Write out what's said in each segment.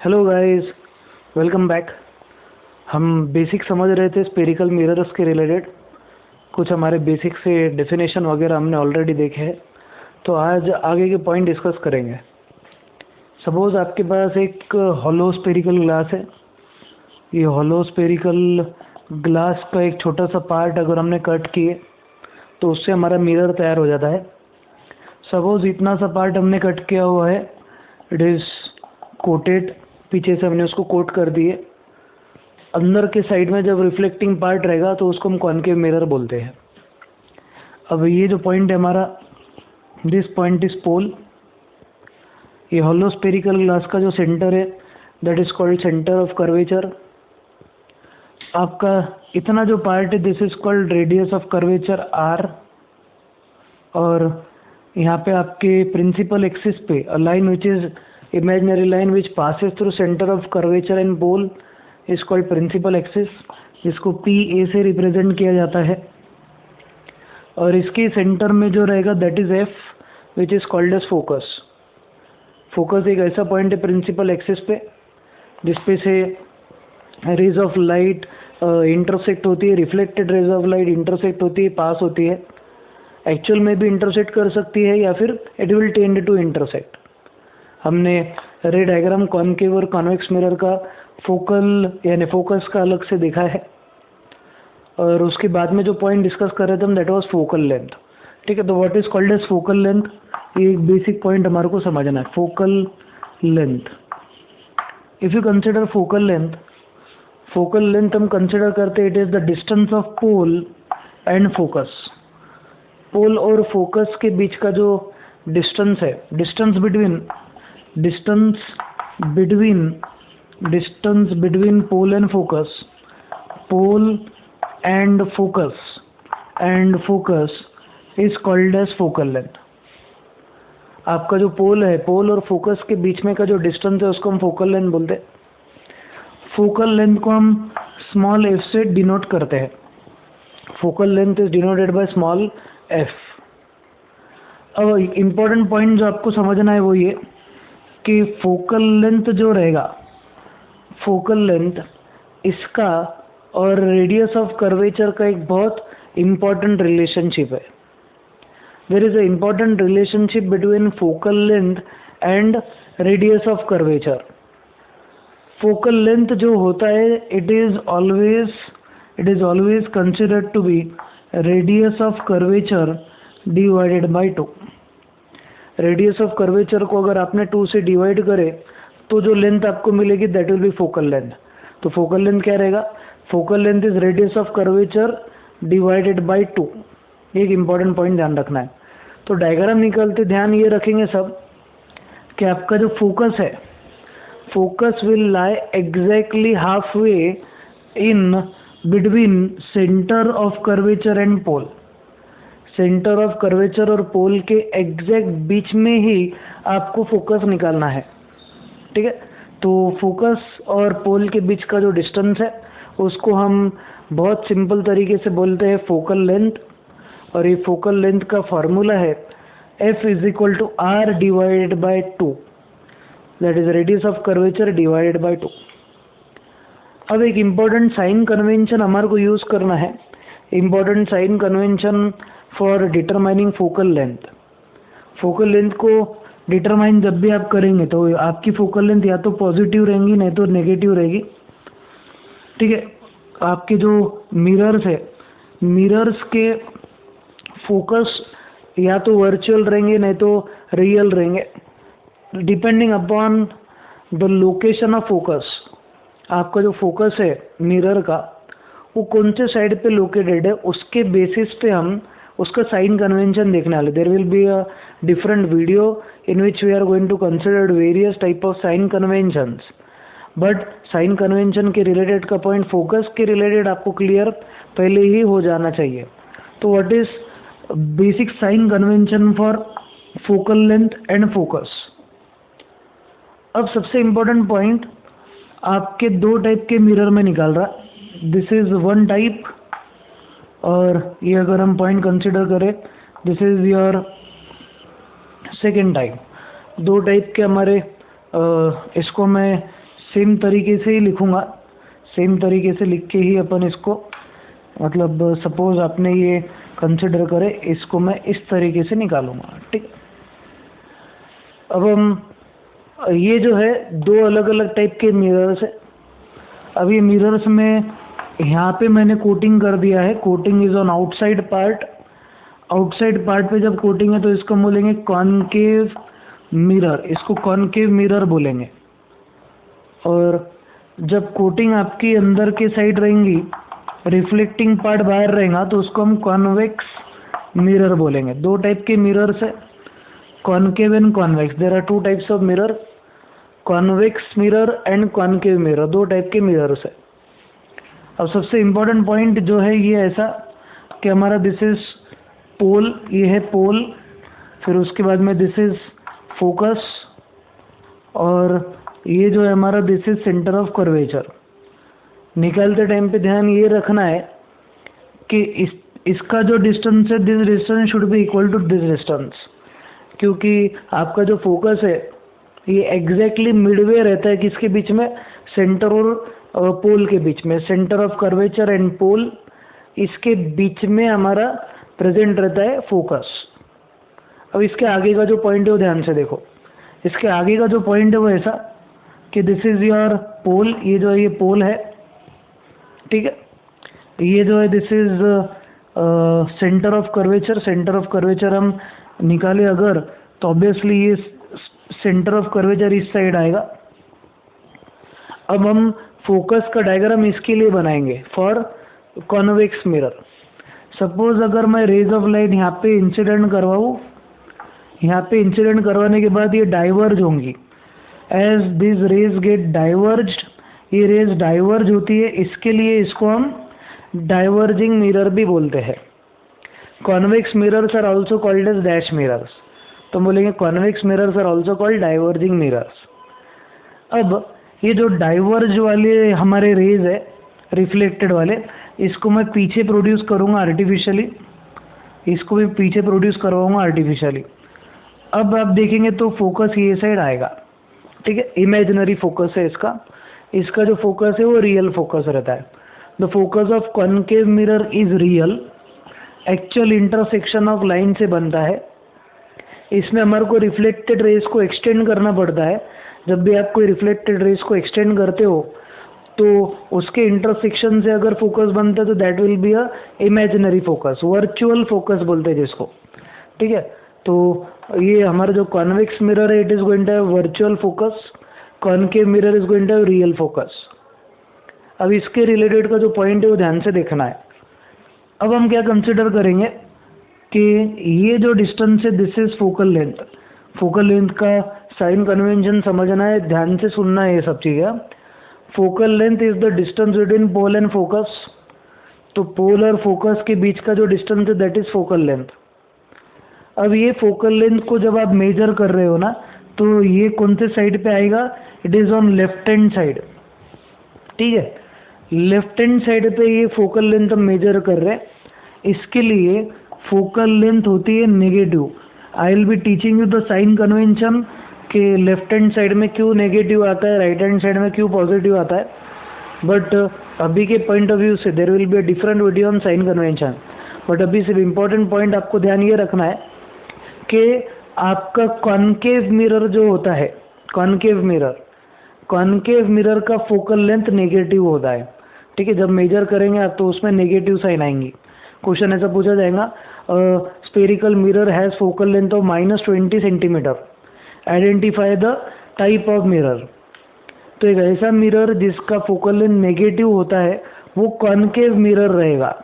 Hello guys, welcome back. हम basic समझ रहे थे स्पेरिकल मिरर्स के रिलेटेड। कुछ हमारे बेसिक से डेफिनेशन वगैरह हमने ऑलरेडी देखे हैं, तो आज आगे के पॉइंट डिस्कस करेंगे। सपोज़ आपके पास एक हॉलो स्पेरिकल ग्लास है। ये हॉलो स्पेरिकल ग्लास का एक छोटा सा पार्ट अगर हमने कट किए तो उससे हमारा मिरर तैयार हो जाता है। सपोज़ इतना सा पार्ट हमने कट किया हुआ है, इट इज़ कोटेड, पीछे से हमने उसको कोट कर दिए। अंदर के साइड में जब रिफ्लेक्टिंग पार्ट रहेगा तो उसको हम कॉनकेव मिरर बोलते हैं। अब ये जो पॉइंट है हमारा, दिस पॉइंट इज पोल। ये हॉलो स्पेरिकल ग्लास का जो सेंटर है that is called centre of curvature. आपका इतना जो पार्ट है this is called radius of curvature R. और यहाँ पे आपके प्रिंसिपल एक्सिस पे a line which is imaginary line which passes through center of curvature and pole is called principal axis, जिसको PA से रिप्रेजेंट किया जाता है। और इसके सेंटर में जो रहेगा that is F which is called as focus. Focus एक ऐसा पॉइंट है प्रिंसिपल एक्सिस पे जिसपे से रेज ऑफ लाइट इंटरसेक्ट होती है, reflected rays of light intersect होती है, पास होती है। एक्चुअल में भी इंटरसेक्ट कर सकती है या फिर it will tend to intersect. हमने रे डायग्राम कॉनकेव और कॉन्वेक्स मिरर का फोकल यानी फोकस का अलग से देखा है। और उसके बाद में जो पॉइंट डिस्कस कर रहे थे हम दैट वाज फोकल लेंथ। ठीक है, तो what is called as focal length, ये एक बेसिक पॉइंट हमारे को समझना है। Focal length, if you consider focal length हम कंसिडर करते it is the distance of pole and focus. Pole और फोकस के बीच का जो डिस्टेंस है, distance between pole and focus is called as focal length. आपका जो पोल है, पोल और फोकस के बीच में का जो डिस्टेंस है उसको हम फोकल लेंथ बोलते हैं। फोकल लेंथ को हम स्मॉल f से डिनोट करते हैं। Focal length is denoted by small f। अब इम्पोर्टेंट पॉइंट जो आपको समझना है वो ये कि फोकल लेंथ जो रहेगा, फोकल लेंथ इसका और रेडियस ऑफ कर्वेचर का एक बहुत इम्पॉर्टेंट रिलेशनशिप है। There is a important relationship between focal length and radius of curvature. Focal length जो होता है it is always considered to be radius of curvature divided by 2। Radius of curvature को अगर आपने 2 से डिवाइड करे तो जो लेंथ आपको मिलेगी that will B focal length. तो फोकल लेंथ क्या रहेगा, focal length is radius of curvature divided by 2। एक इम्पॉर्टेंट पॉइंट ध्यान रखना है। तो डायग्राम निकालते ध्यान ये रखेंगे सब कि आपका जो फोकस है, focus will lie exactly half way in between centre of curvature and pole. Centre of curvature और पोल के एग्जैक्ट बीच में ही आपको फोकस निकालना है। ठीक है, तो फोकस और पोल के बीच का जो डिस्टेंस है उसको हम बहुत सिंपल तरीके से बोलते हैं फोकल लेंथ। और ये फोकल लेंथ का फॉर्मूला है F is equal to R divided by 2, that is radius of curvature divided by 2। अब एक इम्पॉर्टेंट साइन कन्वेंशन हमारे को यूज करना है। Important sign convention for determining focal length. Focal length को डिटरमाइन जब भी आप करेंगे तो आपकी फोकल लेंथ या तो पॉजिटिव रहेंगी नहीं तो नेगेटिव रहेगी। ठीक है, आपके जो मिरर्स है, मिरर्स के फोकस या तो वर्चुअल रहेंगे नहीं तो रियल रहेंगे, depending upon the location of focus. आपका जो फोकस है मिरर का वो कौन से साइड पे लोकेटेड है उसके बेसिस पे हम उसका साइन कन्वेंशन देखने वाले। There will be a different video in which we are going to consider various type of sign conventions. But sign convention के रिलेटेड का पॉइंट फोकस के रिलेटेड आपको क्लियर पहले ही हो जाना चाहिए। तो what is basic sign convention for focal length and focus. अब सबसे इम्पोर्टेंट पॉइंट आपके 2 टाइप के मिरर में निकाल रहा। दिस इज वन टाइप, और ये अगर हम पॉइंट कंसिडर करें this is your second type. 2 type के हमारे इसको मैं सेम तरीके से ही लिखूँगा, सेम तरीके से लिख के ही अपन इसको, मतलब सपोज आपने ये कंसिडर करे, इसको मैं इस तरीके से निकालूंगा, ठीक। अब हम ये जो है दो अलग अलग टाइप के मिरर्स है। अब ये मिरर्स में यहाँ पे मैंने कोटिंग कर दिया है, coating is on outside part. Outside part पे जब कोटिंग है तो इसको हम बोलेंगे कॉनकेव मिरर, इसको कॉनकेव मिरर बोलेंगे। और जब कोटिंग आपकी अंदर के साइड रहेंगी, रिफ्लेक्टिंग पार्ट बाहर रहेगा, तो उसको हम कॉन्वेक्स मिरर बोलेंगे। दो टाइप के मिरर्स है, concave and convex. There are two types of mirror, convex mirror and concave mirror, दो टाइप के मिरर्स है। अब सबसे इम्पोर्टेंट पॉइंट जो है ये ऐसा कि हमारा दिस इज पोल, ये है पोल, फिर उसके बाद में दिस इज फोकस, और ये जो है हमारा this is centre of curvature. निकालते टाइम पे ध्यान ये रखना है कि इसका जो डिस्टेंस है, this distance should be equal to this distance, क्योंकि आपका जो फोकस है ये एग्जैक्टली मिडवे रहता है किसके बीच में, सेंटर और पोल के बीच में। सेंटर ऑफ कर्वेचर एंड पोल, इसके बीच में हमारा प्रेजेंट रहता है फोकस। अब इसके आगे का जो पॉइंट है वो ध्यान से देखो, इसके आगे का जो पॉइंट है वो ऐसा कि दिस इज योर पोल, ये जो है ये पोल है, ठीक है। ये जो है this is centre of curvature. Centre of curvature हम निकाले अगर तो ऑब्वियसली ये सेंटर ऑफ कर्वेचर इस साइड आएगा। अब हम फोकस का डायग्राम इसके लिए बनाएंगे फॉर कॉन्वेक्स मिरर। सपोज अगर मैं रेज ऑफ लाइट यहाँ पे इंसिडेंट करवाऊँ, यहाँ पे इंसिडेंट करवाने के बाद ये डाइवर्ज होंगी, एज दिस रेज गेट डाइवर्ज्ड, ये रेज डाइवर्ज होती है, इसके लिए इसको हम डाइवर्जिंग मिरर भी बोलते हैं। Convex mirrors are also called as dash mirrors, तो बोलेंगे convex mirrors are also called diverging mirrors. अब ये जो डाइवर्ज वाले हमारे रेज है, रिफ्लेक्टेड वाले, इसको मैं पीछे प्रोड्यूस करूँगा आर्टिफिशियली, इसको भी पीछे प्रोड्यूस करवाऊँगा आर्टिफिशियली। अब आप देखेंगे तो फोकस ये साइड आएगा, ठीक है। इमेजिनरी फोकस है इसका, इसका जो फोकस है वो रियल फोकस रहता है। The focus of concave mirror is real, actual intersection of line से बनता है। इसमें हमारे को रिफ्लेक्टेड रेज को एक्सटेंड करना पड़ता है। जब भी आप कोई रिफ्लेक्टेड रेज को एक्सटेंड करते हो तो उसके इंटरसेक्शन से अगर फोकस बनता है तो that will be a imaginary focus, virtual focus बोलते हैं जिसको, ठीक है। तो ये हमारा जो कॉन्वेक्स मिरर है, it is going to have virtual focus, concave mirror is going to have real focus. अब इसके रिलेटेड का जो पॉइंट है वो ध्यान से देखना है। अब हम क्या कंसिडर करेंगे कि ये जो डिस्टेंस है this is focal length. Focal length का साइन कन्वेंशन समझना है, ध्यान से सुनना है ये सब चीज़ें। Focal length is the distance between pole and focus, तो पोल और फोकस के बीच का जो डिस्टेंस है दैट इज फोकल लेंथ। अब ये फोकल लेंथ को जब आप मेजर कर रहे हो ना, तो ये कौन से साइड पे आएगा, it is on left hand side, ठीक है। लेफ्ट हैंड साइड पे ये फोकल लेंथ हम मेजर कर रहे हैं, इसके लिए फोकल लेंथ होती है negative. I will be teaching you the sign convention कि लेफ्ट हैंड साइड में क्यों नेगेटिव आता है, राइट हैंड साइड में क्यों पॉजिटिव आता है, बट अभी के पॉइंट ऑफ व्यू से there will be a different video on sign convention. But अभी सिर्फ इम्पोर्टेंट पॉइंट आपको ध्यान ये रखना है कि आपका कॉनकेव मिरर जो होता है, कॉनकेव मिरर का फोकल लेंथ नेगेटिव होता है, ठीक है। जब मेजर करेंगे आप तो उसमें नेगेटिव साइन आएंगी। क्वेश्चन ऐसा पूछा जाएगा, spherical mirror has focal length of -20 centimetre, identify the type of mirror. तो एक ऐसा मिरर जिसका फोकल लेंथ नेगेटिव होता है वो कॉनकेव मिरर रहेगा।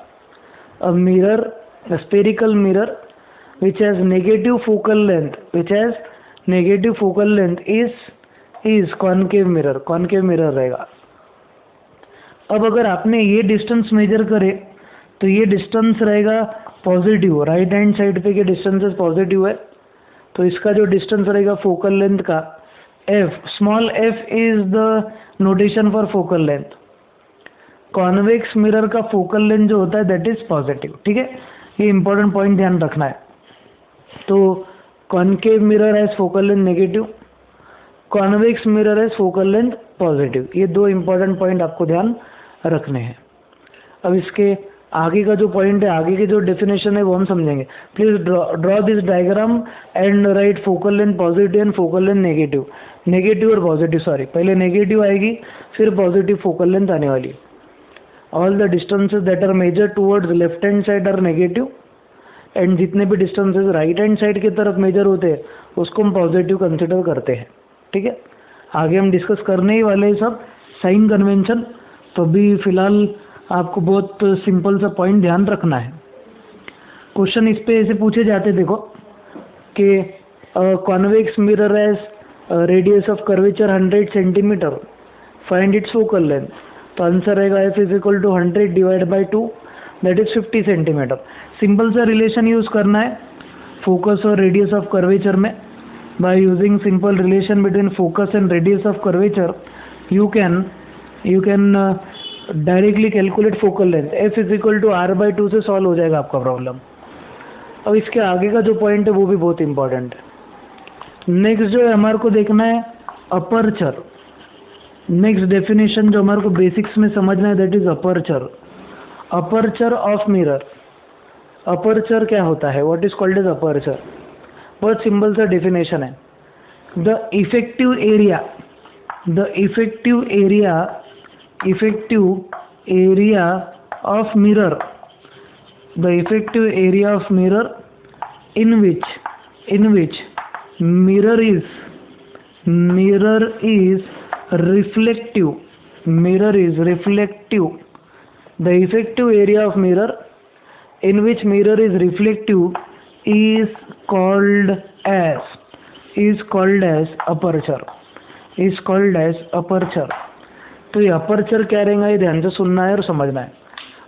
A mirror, spherical mirror which has negative focal length is concave mirror रहेगा। अब अगर आपने ये डिस्टेंस मेजर करे तो ये डिस्टेंस रहेगा पॉजिटिव, राइट हैंड साइड पे के डिस्टेंसेस पॉजिटिव है, तो इसका जो डिस्टेंस रहेगा फोकल लेंथ का f, small f is the notation for focal length. Convex mirror का फोकल लेंथ जो होता है दैट इज पॉजिटिव, ठीक है। ये इंपॉर्टेंट पॉइंट ध्यान रखना है। तो concave mirror has focal length negative, convex mirror has focal length positive. ये दो इंपॉर्टेंट पॉइंट आपको ध्यान रखने हैं। अब इसके आगे का जो पॉइंट है, आगे की जो डेफिनेशन है वो हम समझेंगे। Please draw this diagram and write focal length positive and focal length negative. Negative और पॉजिटिव, सॉरी, पहले नेगेटिव आएगी फिर पॉजिटिव फोकल लेंथ आने वाली। All the distances that are measure towards left hand side are negative and जितने भी distances right hand side की तरफ मेजर होते हैं उसको हम पॉजिटिव कंसिडर करते हैं। ठीक है, आगे हम डिस्कस करने ही वाले हैं सब साइन कन्वेंशन। तो अभी फिलहाल आपको बहुत सिंपल सा पॉइंट ध्यान रखना है। क्वेश्चन इस पे ऐसे पूछे जाते, देखो कि convex mirror has radius of curvature 100 centimetre, find its focal length. तो आंसर रहेगा f is equal to 100 divide by 2 that is 50 centimetre. Simple सा रिलेशन यूज करना है फोकस और रेडियस ऑफ कर्वेचर में। By using simple relation between focus and radius of curvature you can directly calculate focal length. f is equal to r/2 से solve हो जाएगा आपका problem. अब इसके आगे का जो पॉइंट है वो भी बहुत इंपॉर्टेंट है। नेक्स्ट जो है हमारे को देखना है अपर्चर। नेक्स्ट डेफिनेशन जो हमारे को बेसिक्स में समझना है that is aperture. Aperture of mirror. Aperture क्या होता है, what is called as aperture? बहुत सिंपल सा डेफिनेशन है। The effective area of mirror, the effective area of mirror in which mirror is reflective. The effective area of mirror in which mirror is reflective is called as aperture. तो ये aperture क्या रहेगा, ये ध्यान से सुनना है और समझना है।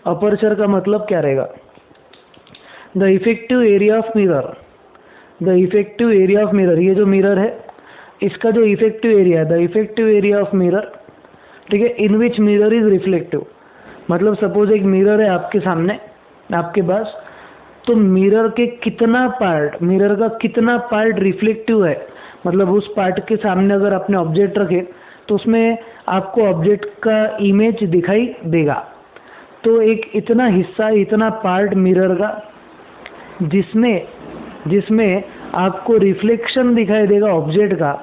अपर्चर का मतलब क्या रहेगा? The effective area of mirror, ये जो मिरर है इसका जो इफेक्टिव एरिया है, the effective area of mirror, ठीक है, इन विच मिरर इज रिफ्लेक्टिव। मतलब सपोज एक मिरर है आपके सामने, आपके पास, तो मिरर का कितना पार्ट रिफ्लेक्टिव है, मतलब उस पार्ट के सामने अगर आपने ऑब्जेक्ट रखे तो उसमें आपको ऑब्जेक्ट का इमेज दिखाई देगा। तो एक इतना हिस्सा, इतना पार्ट मिरर का जिसमें आपको रिफ्लेक्शन दिखाई देगा ऑब्जेक्ट का,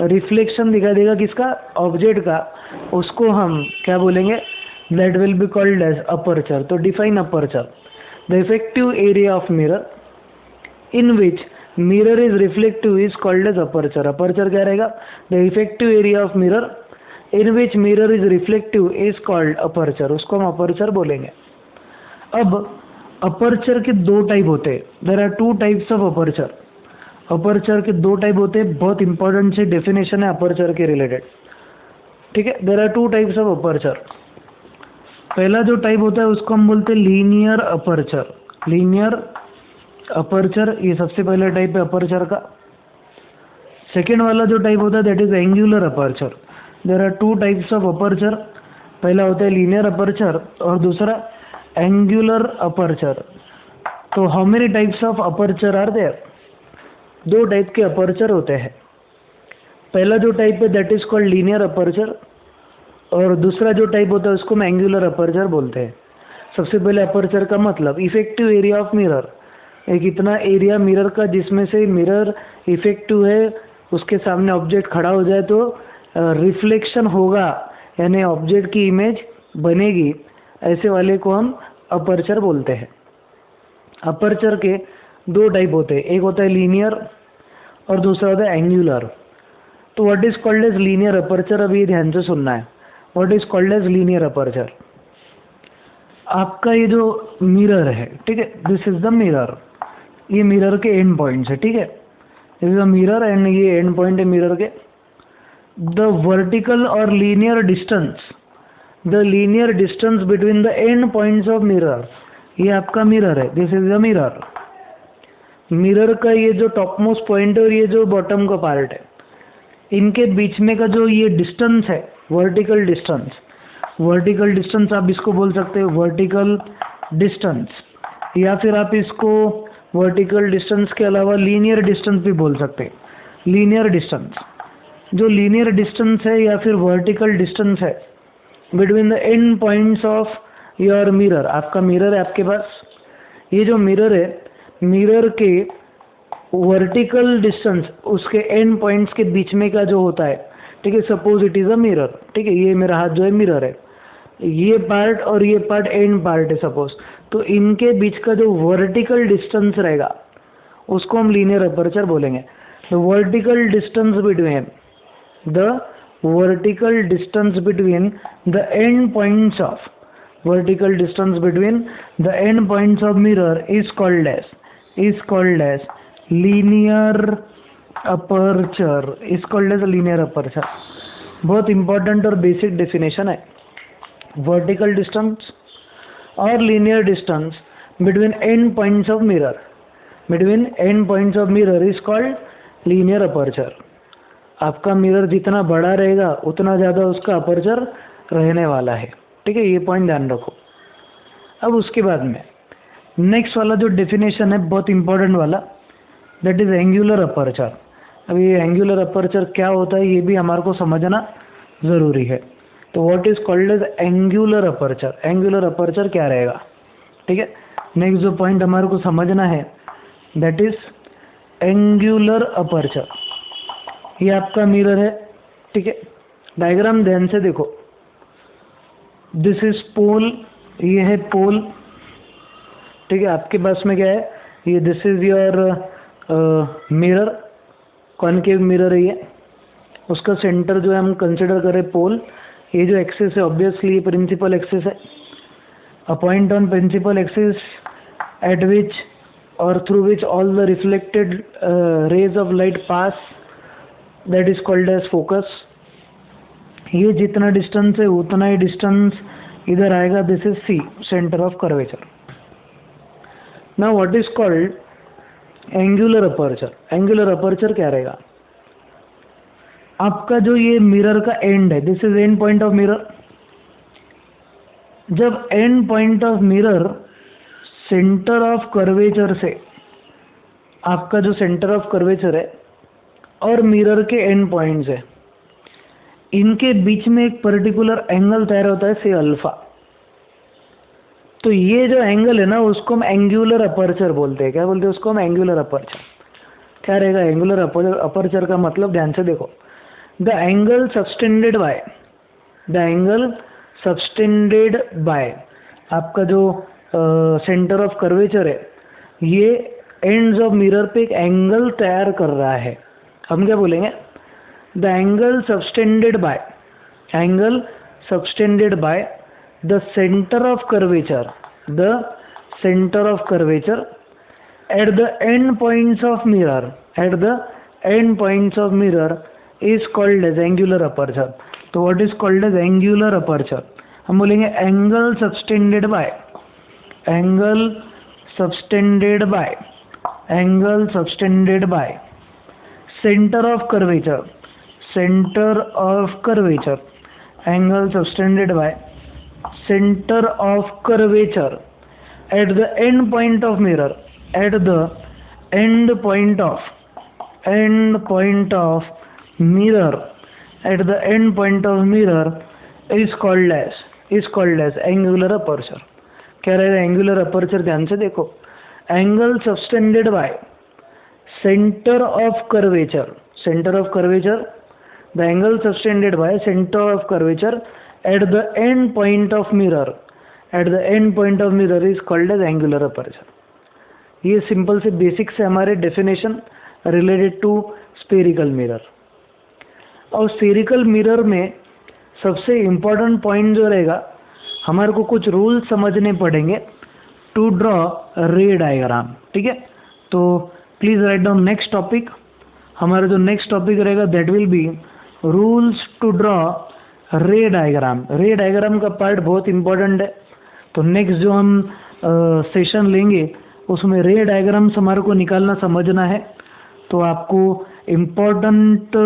रिफ्लेक्शन दिखाई देगा किसका? ऑब्जेक्ट का। उसको हम क्या बोलेंगे? That will be called as aperture. तो define aperture. The effective area of mirror in which mirror is reflective is called as aperture. Aperture क्या रहेगा? The effective area of mirror in which mirror is reflective is called aperture. उसको हम aperture बोलेंगे। अब aperture के दो type होते हैं। There are 2 types of aperture. Aperture के 2 टाइप होते हैं। बहुत इंपॉर्टेंट से डेफिनेशन है अपर्चर के रिलेटेड। ठीक है, there are 2 types of aperture. पहला जो टाइप होता है उसको हम बोलते हैं लीनियर अपर्चर। लीनियर अपर्चर, ये सबसे पहला टाइप है अपर्चर का। सेकेंड वाला जो टाइप होता है that is angular aperture. There are 2 types of aperture. पहला होता है लीनियर अपर्चर और दूसरा एंगुलर अपर्चर। तो how many types of aperture are there? 2 type के अपर्चर होते हैं। पहला जो टाइप है that is called linear aperture और दूसरा जो टाइप होता है उसको हम एंगुलर अपर्चर बोलते हैं। सबसे पहले अपर्चर का मतलब इफेक्टिव एरिया ऑफ मिरर, एक इतना एरिया मिरर का जिसमें से मिरर इफेक्टिव है, उसके सामने ऑब्जेक्ट खड़ा हो जाए तो रिफ्लेक्शन होगा, यानी ऑब्जेक्ट की इमेज बनेगी, ऐसे वाले को हम अपर्चर बोलते हैं। अपर्चर के 2 टाइप होते हैं, एक होता है लीनियर और दूसरा होता है एंगुलर। तो what is called as linear aperture? अभी ये ध्यान से सुनना है। What is called as linear aperture? आपका ये जो मिरर है, ठीक है, दिस इज द मिरर, ये मिरर के एंड पॉइंट्स है, ठीक है, this is the mirror and ये एंड पॉइंट है मिरर के। द वर्टिकल और linear distance between the end points of mirror, ये आपका मिरर है, this is the mirror. Mirror का ये जो टॉप मोस्ट पॉइंट है और ये जो बॉटम का पार्ट है, इनके बीच में का जो ये डिस्टेंस है, वर्टिकल डिस्टेंस आप इसको बोल सकते हो वर्टिकल डिस्टेंस, या फिर आप इसको वर्टिकल डिस्टेंस के अलावा लीनियर डिस्टेंस भी बोल सकते हैं। लीनियर डिस्टेंस, जो लीनियर डिस्टेंस है या फिर वर्टिकल डिस्टेंस है between the end points of your mirror, आपका मिरर है आपके पास, ये जो मिरर है, मिरर के वर्टिकल डिस्टेंस उसके एंड पॉइंट्स के बीच में का जो होता है, ठीक है, suppose it is a mirror, ठीक है, ये मेरा हाथ जो है मिरर है, ये पार्ट और ये पार्ट एंड पार्ट है सपोज, तो इनके बीच का जो वर्टिकल डिस्टेंस रहेगा उसको हम लीनियर अपर्चर बोलेंगे। The vertical distance between the end points of mirror is called as linear aperture, linear aperture. बहुत इंपॉर्टेंट और बेसिक डेफिनेशन है। वर्टिकल डिस्टेंस और linear distance between end points of mirror is called linear aperture. आपका mirror जितना बड़ा रहेगा उतना ज़्यादा उसका अपर्चर रहने वाला है, ठीक है, ये पॉइंट ध्यान रखो। अब उसके बाद में नेक्स्ट वाला जो डेफिनेशन है बहुत इंपॉर्टेंट वाला, दैट इज एंगुलर अपर्चर। अब ये एंगुलर अपर्चर क्या होता है ये भी हमारे को समझना ज़रूरी है। तो what is called as angular aperture, angular aperture क्या रहेगा, ठीक है। नेक्स्ट जो पॉइंट हमारे को समझना है दैट इज एंगुलर अपर्चर। ये आपका मिरर है, ठीक है, डायग्राम ध्यान से देखो, दिस इज पोल, ये है पोल, ठीक है, आपके पास में क्या है, ये this is your mirror, concave mirror है ये, उसका सेंटर जो है हम कंसिडर करें पोल, ये जो एक्सिस है ऑब्वियसली प्रिंसिपल एक्सिस है, a point on principal axis at which और through which all the reflected rays of light pass, that is called as focus. ये जितना डिस्टेंस है उतना ही डिस्टेंस इधर आएगा, this is C, centre of curvature. Now what is called angular aperture. Angular aperture क्या रहेगा, आपका जो ये मिरर का एंड है, this is end point of mirror. जब end point of mirror centre of curvature से, आपका जो सेंटर ऑफ कर्वेचर है और मिरर के एंड पॉइंट्स है, इनके बीच में एक पर्टिकुलर एंगल तैयार होता है, से अल्फा। तो ये जो एंगल है ना उसको हम एंगुलर अपर्चर बोलते हैं। क्या बोलते हैं उसको हम? Angular aperture. क्या रहेगा एंगुलर अपर्चर का मतलब? ध्यान से देखो, द एंगल सबटेंडेड बाय आपका जो सेंटर ऑफ कर्वेचर है, ये एंड्स ऑफ मिरर पे एक एंगल तैयार कर रहा है। हम क्या बोलेंगे? The angle subtended bye the center of curvature at the end points of mirror is called as angular aperture. तो what is called as angular aperture? हम बोलेंगे angle subtended by center of curvature angle subtended by center of curvature at the end point of mirror is called as angular aperture. क्या रहेगा angular aperture? ध्यान से देखो, angle subtended bye centre of curvature the angle subtended bye centre of curvature at the end point of mirror is called as angular aperture. ये simple से basic से हमारे definition related to spherical mirror. और spherical mirror में सबसे important point जो रहेगा, हमारे को कुछ रूल समझने पड़ेंगे टू ड्रॉ रे डायग्राम। ठीक है, तो please write down next topic. हमारा जो नेक्स्ट टॉपिक रहेगा that will be rules to draw ray diagram. Ray diagram का पार्ट बहुत इंपॉर्टेंट है, तो नेक्स्ट जो हम सेशन लेंगे उसमें रे डायग्राम्स हमारे को निकालना समझना है। तो आपको इम्पोर्टेंट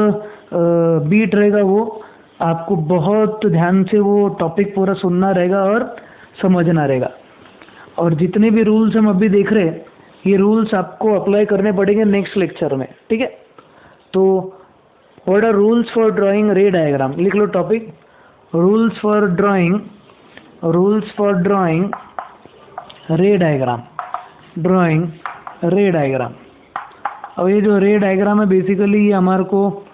बीट रहेगा, वो आपको बहुत ध्यान से वो टॉपिक पूरा सुनना रहेगा और समझना रहेगा। और जितने भी रूल्स हम अभी देख रहे हैं, ये रूल्स आपको अप्लाई करने पड़ेंगे नेक्स्ट लेक्चर में। ठीक है, तो what are rules for drawing ray diagram? लिख लो topic, rules for drawing ray diagram, drawing ray diagram. अब ये जो रे डायग्राम है बेसिकली ये हमारे को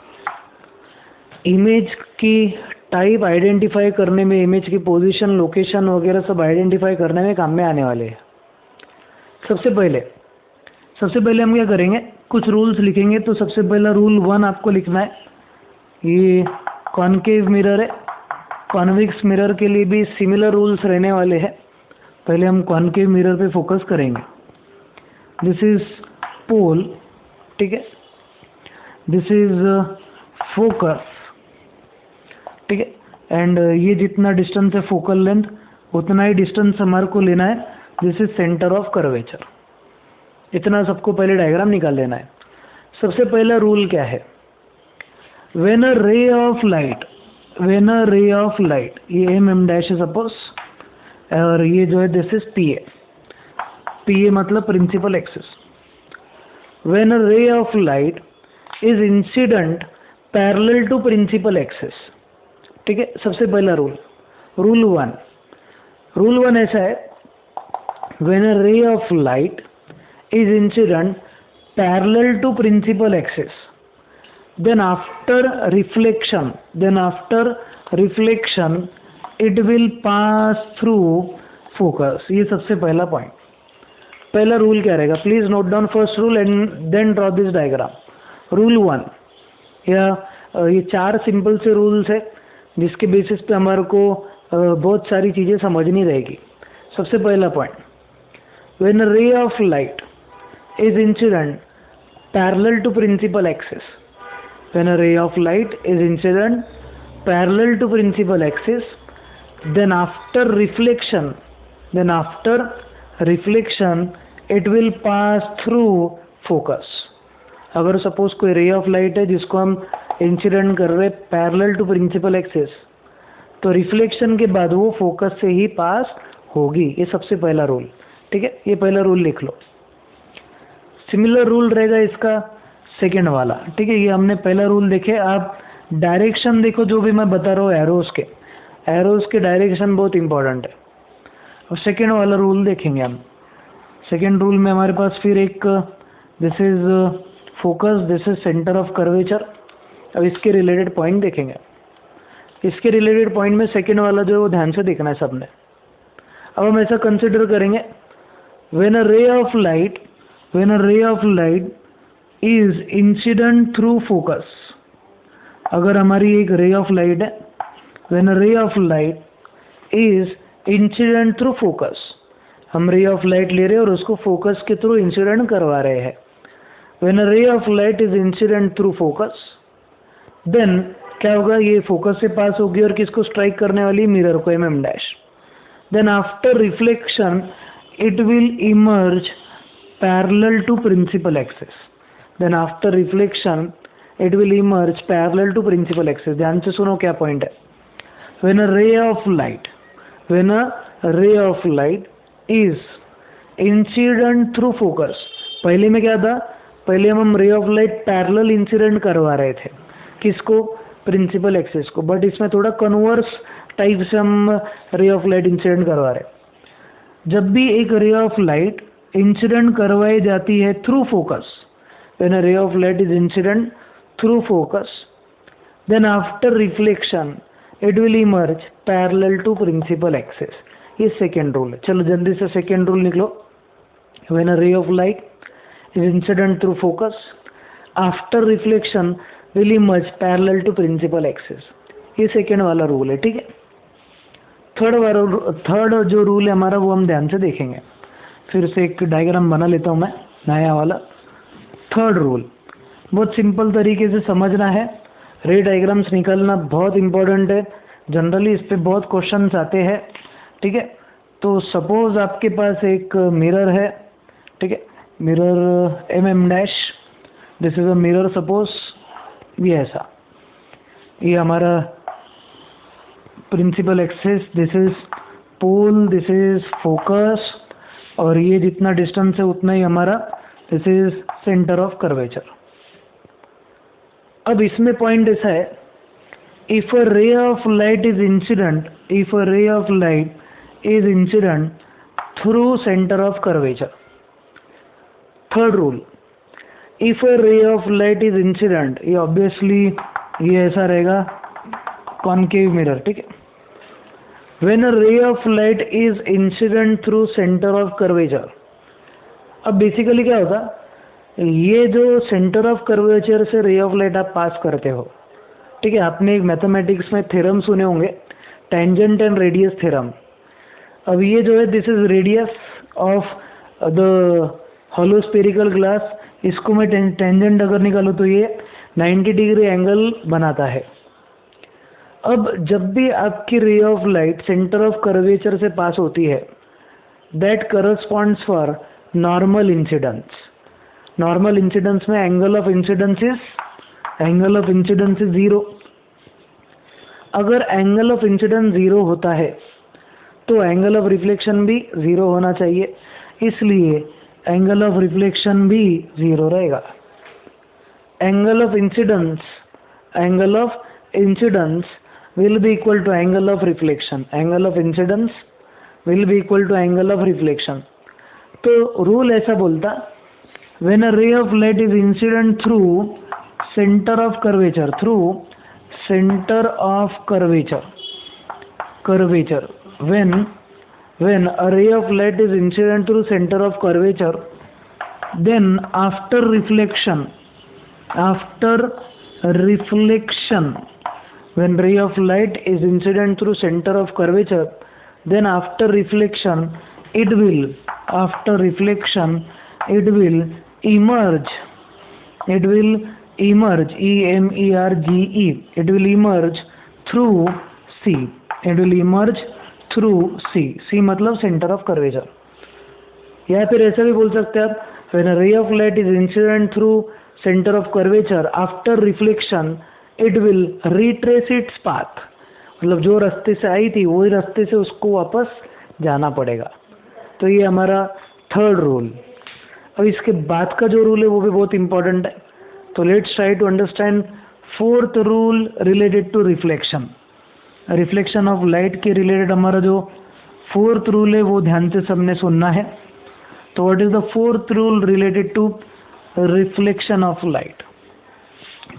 इमेज की टाइप आइडेंटिफाई करने में, इमेज की पोजीशन, लोकेशन वगैरह सब आइडेंटिफाई करने में काम में आने वाले हैं। सबसे पहले हम क्या करेंगे, कुछ रूल्स लिखेंगे। तो सबसे पहला रूल 1 आपको लिखना है। ये कॉनकेव मिरर है, कॉन्वेक्स मिरर के लिए भी सिमिलर रूल्स रहने वाले हैं। पहले हम कॉनकेव मिरर पे फोकस करेंगे। दिस इज पोल, ठीक है, दिस इज फोकस, ठीक है, एंड ये जितना डिस्टेंस है फोकल लेंथ उतना ही डिस्टेंस हमारे को लेना है। This is centre of curvature. इतना सबको पहले डायग्राम निकाल लेना है। सबसे पहला रूल क्या है, when a ray of light, ये एम डैश है सपोज, और ये जो है दिस इज पी ए मतलब principal axis. When a ray of light is incident parallel to principal axis, ठीक है। सबसे पहला रूल 1 ऐसा है, when a ray of light is incident parallel to principal axis, then after reflection it will pass through focus। ये सबसे पहला point, पहला रूल क्या रहेगा, please note down first rule and then draw this diagram. Rule 1, या ये 4 simple से rules है जिसके बेसिस पे हमारे को बहुत सारी चीजें समझनी रहेगी। सबसे पहला point, when a ray of light is incident parallel to principal axis, when a ray of light is incident parallel to principal axis, then after reflection it will pass through focus। अगर suppose कोई रे of light है जिसको हम incident कर रहे parallel to principal axis, तो reflection के बाद वो फोकस से ही पास होगी। ये सबसे पहला रूल, ठीक है, ये पहला रूल लिख लो। सिमिलर रूल रहेगा इसका सेकेंड वाला, ठीक है। ये हमने पहला रूल देखे। आप डायरेक्शन देखो, जो भी मैं बता रहा हूँ एरोज के डायरेक्शन बहुत इंपॉर्टेंट है। और सेकेंड वाला रूल देखेंगे हम। सेकेंड रूल में हमारे पास फिर एक this is focus, this is centre of curvature. अब इसके रिलेटेड पॉइंट देखेंगे। इसके रिलेटेड पॉइंट में सेकेंड वाला जो है वो ध्यान से देखना है सबने। अब हम ऐसा कंसिडर करेंगे, when a ray of light is incident through focus. अगर हमारी एक रे ऑफ लाइट है, when a ray of light is incident through focus, हम रे ऑफ लाइट ले रहे हैं और उसको फोकस के थ्रू इंसिडेंट करवा रहे हैं। When a ray of light is incident through focus, then क्या होगा, ये फोकस से पास होगी और किसको स्ट्राइक करने वाली, मिरर को, mm dash. Then after reflection it will emerge parallel to principal axis। then after reflection it will emerge parallel to principal axis। ध्यान से सुनो क्या पॉइंट है। when a ray of light is incident through focus, पहले में क्या था, पहले हम रे ऑफ लाइट पैरेलल इंसिडेंट करवा रहे थे, किसको, प्रिंसिपल एक्सिस को। बट इसमें थोड़ा कन्वर्स टाइप से हम रे ऑफ लाइट इंसिडेंट करवा रहे। जब भी एक रे ऑफ लाइट इंसिडेंट करवाई जाती है through focus, when a ray of light is incident through focus, then after reflection it will emerge parallel to principal axis. ये सेकेंड रूल है। चलो जल्दी से सेकेंड रूल निकलो। When a ray of light is incident through focus, after reflection will emerge parallel to principal axis. ये second वाला rule है, ठीक है। थर्ड जो रूल है हमारा वो हम ध्यान से देखेंगे। फिर से एक डायग्राम बना लेता हूँ मैं, नया वाला। थर्ड रूल बहुत सिंपल तरीके से समझना है। रे डायग्राम्स निकालना बहुत इंपॉर्टेंट है, जनरली इस पे बहुत क्वेश्चंस आते हैं, ठीक है। तो सपोज आपके पास एक मिरर है, ठीक है, mirror mm dash, this is a mirror suppose, ये ऐसा, ये हमारा principal axis, this is pole, this is focus, और ये जितना डिस्टेंस है उतना ही हमारा this is centre of curvature. अब इसमें पॉइंट ऐसा है, if a ray of light is incident, if a ray of light is incident through centre of curvature, third rule, if a ray of light is incident, ये obviously ये ऐसा रहेगा concave mirror, ठीक है। When a ray of light is incident through centre of curvature, अब basically क्या होता, ये जो सेंटर ऑफ कर्वेचर से रे ऑफ लाइट आप पास करते हो, ठीक है, आपने एक मैथमेटिक्स में थ्योरम सुने होंगे, टेंजेंट एंड रेडियस थ्योरम। अब ये जो है this is radius of the hollow spherical glass, इसको मैं टेंजेंट अगर निकालूँ तो ये 90 डिग्री एंगल बनाता है। अब जब भी आपकी रे of light centre of curvature से पास होती है, that corresponds for normal incidence. Normal incidence में एंगल ऑफ इंसिडेंस इज 0। अगर एंगल ऑफ इंसिडेंस 0 होता है तो एंगल ऑफ रिफ्लेक्शन भी 0 होना चाहिए, इसलिए एंगल ऑफ रिफ्लेक्शन भी 0 रहेगा। Angle of incidence will be equal to angle of reflection, angle of incidence will be equal to angle of reflection। तो रूल ऐसा बोलता, when a ray of light is incident through center of curvature, when a ray of light is incident through center of curvature, then after reflection, when ray of light is incident through center of curvature, then after reflection it will emerge, emerge, it will emerge through C मतलब centre of curvature. या फिर ऐसा भी बोल सकते हैं आप, when a ray of light is incident through center of curvature, after reflection it will retrace its path, मतलब जो रास्ते से आई थी वही रास्ते से उसको वापस जाना पड़ेगा। तो ये हमारा थर्ड रूल। अब इसके बाद का जो रूल है वो भी बहुत इंपॉर्टेंट है, तो let's try to understand fourth rule related to reflection of light के रिलेटेड हमारा जो फोर्थ रूल है वो ध्यान से सबने सुनना है। तो what is the fourth rule related to reflection of light,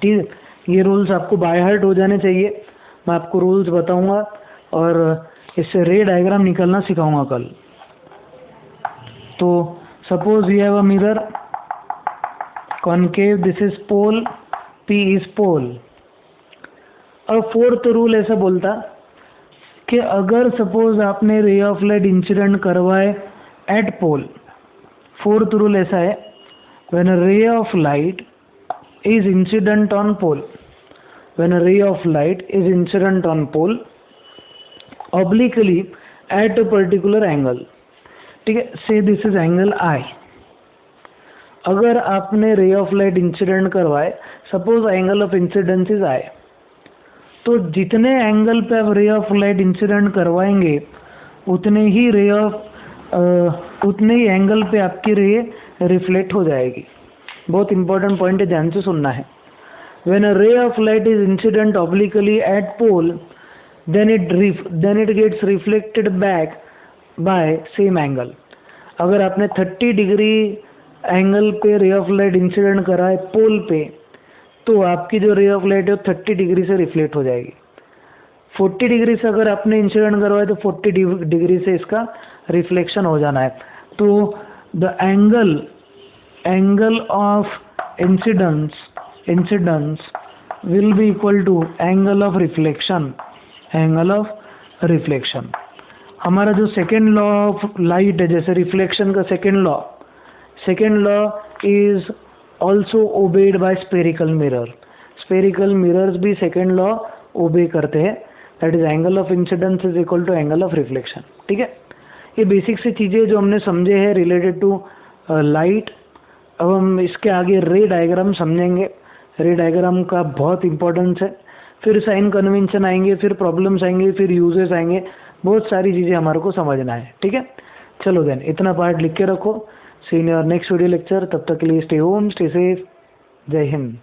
ठीक है। ये रूल्स आपको बाय हार्ट हो जाने चाहिए, मैं आपको रूल्स बताऊंगा और इससे रे डायग्राम निकालना सिखाऊंगा कल। तो suppose you have a mirror concave, this is pole, P is pole. अब फोर्थ रूल ऐसा बोलता कि अगर सपोज आपने रे ऑफ लाइट इंसिडेंट करवाए एट पोल, फोर्थ रूल ऐसा है, when a ray of light is incident on pole, when a ray of light is incident on pole obliquely at a particular angle, ठीक है, say this is angle I। अगर आपने रे of light incident करवाए, suppose angle of incidence is I, तो जितने angle पे आप रे ऑफ लाइट इंसिडेंट करवाएंगे उतने ही एंगल पे आपकी रे रिफ्लेक्ट हो जाएगी। बहुत इंपॉर्टेंट पॉइंट है, ध्यान से सुनना है। When a ray of light is incident obliquely at pole, then it gets reflected back by same angle। अगर आपने 30 डिग्री एंगल पे रे ऑफ लाइट इंसिडेंट करा है पोल पे, तो आपकी जो रे ऑफ लाइट है वो 30 डिग्री से रिफ्लेक्ट हो जाएगी। 40 डिग्री से अगर आपने इंसिडेंट करवाया तो 40 डिग्री से इसका रिफ्लेक्शन हो जाना है। तो the angle of incidence will be equal to angle of reflection। हमारा जो सेकेंड लॉ ऑफ लाइट है, जैसे रिफ्लेक्शन का second law is also obeyed by spherical mirrors भी सेकेंड लॉ ओबे करते हैं, that is angle of incidence is equal to angle of reflection, ठीक है। ये बेसिक सी चीज़ें जो हमने समझे हैं रिलेटेड टू लाइट। अब हम इसके आगे रे डायग्राम समझेंगे। रे डायग्राम का बहुत इंपॉर्टेंस है, फिर साइन कन्वेंशन आएंगे, फिर प्रॉब्लम्स आएंगे, फिर यूजेस आएंगे, बहुत सारी चीज़ें हमारे को समझना है, ठीक है। चलो देन इतना पार्ट लिख के रखो। See in your next video lecture, तब तक के लिए स्टे होम, स्टे सेफ, जय हिंद।